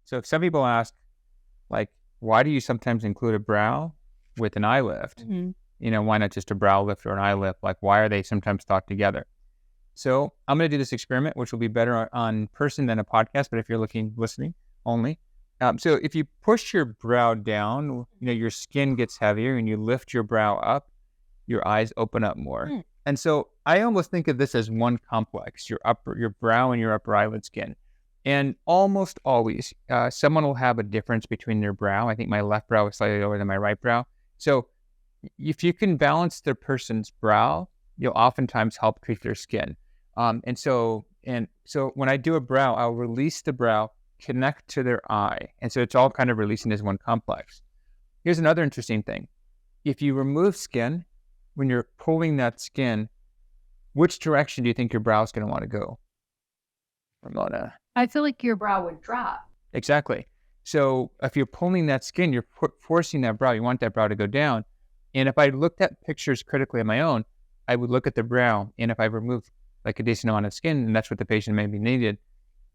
So if some people ask, like, why do you sometimes include a brow with an eye lift? Mm-hmm. Why not just a brow lift or an eye lift? Like, why are they sometimes thought together? So I'm going to do this experiment, which will be better on person than a podcast, but if you're listening only. So if you push your brow down, your skin gets heavier, and you lift your brow up, your eyes open up more. And so I almost think of this as one complex, your brow and your upper eyelid skin. And almost always, someone will have a difference between their brow. I think my left brow is slightly lower than my right brow. So if you can balance the person's brow, you'll oftentimes help treat their skin. And so when I do a brow, I'll release the brow, connect to their eye. And so it's all kind of releasing as one complex. Here's another interesting thing. If you remove skin, when you're pulling that skin, which direction do you think your brow is going to want to go? Ramona? I feel like your brow would drop. Exactly. So if you're pulling that skin, you're forcing that brow. You want that brow to go down. And if I looked at pictures critically on my own, I would look at the brow. And if I remove like a decent amount of skin, and that's what the patient maybe needed,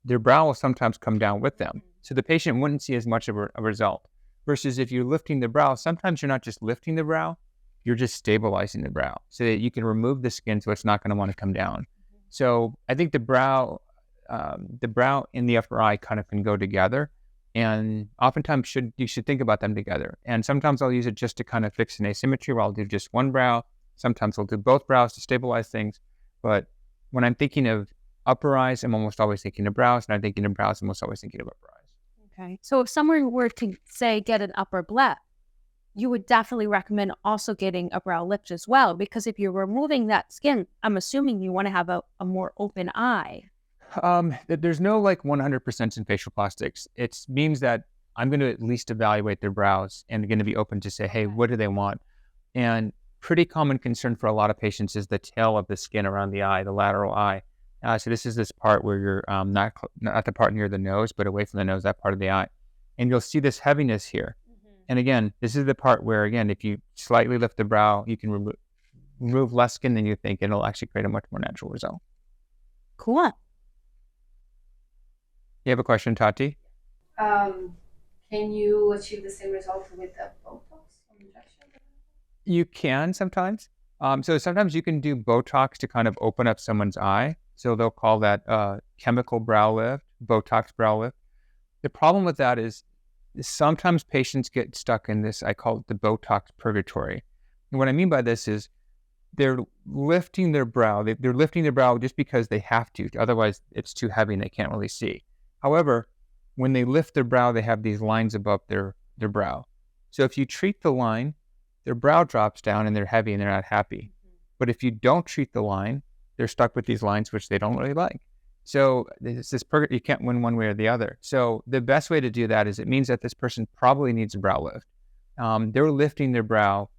their brow will sometimes come down with them. So the patient wouldn't see as much of a result. Versus if you're lifting the brow, sometimes you're not just lifting the brow, you're just stabilizing the brow so that you can remove the skin so it's not going to want to come down. So I think the brow and the upper eye kind of can go together. And oftentimes you should think about them together. And sometimes I'll use it just to kind of fix an asymmetry where I'll do just one brow. Sometimes I'll do both brows to stabilize things. But when I'm thinking of upper eyes, I'm almost always thinking of brows. And I'm thinking of brows, I'm almost always thinking of upper eyes. Okay. So if someone were to, say, get an upper lift, you would definitely recommend also getting a brow lift as well. Because if you're removing that skin, I'm assuming you want to have a more open eye. There's no like 100% in facial plastics. It means that I'm going to at least evaluate their brows and going to be open to say, hey, what do they want? And pretty common concern for a lot of patients is the tail of the skin around the eye, the lateral eye. So this is this part where you're not the part near the nose, but away from the nose, that part of the eye. And you'll see this heaviness here. And again, this is the part where, again, if you slightly lift the brow, you can remove less skin than you think, and it'll actually create a much more natural result. Cool. You have a question, Tati? Can you achieve the same result with the Botox injection? You can sometimes. So sometimes you can do Botox to kind of open up someone's eye. So they'll call that chemical brow lift, Botox brow lift. The problem with that is sometimes patients get stuck in this, I call it the Botox purgatory. And what I mean by this is they're lifting their brow. They're lifting their brow just because they have to. Otherwise, it's too heavy and they can't really see. However, when they lift their brow, they have these lines above their brow. So if you treat the line, their brow drops down and they're heavy and they're not happy. But if you don't treat the line, they're stuck with these lines, which they don't really like. So it's this you can't win one way or the other. So the best way to do that is it means that this person probably needs a brow lift. They're lifting their brow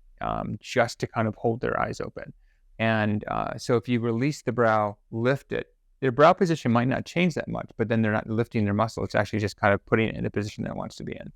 just to kind of hold their eyes open. And so if you release the brow, lift it, their brow position might not change that much, but then they're not lifting their muscle. It's actually just kind of putting it in the position that it wants to be in.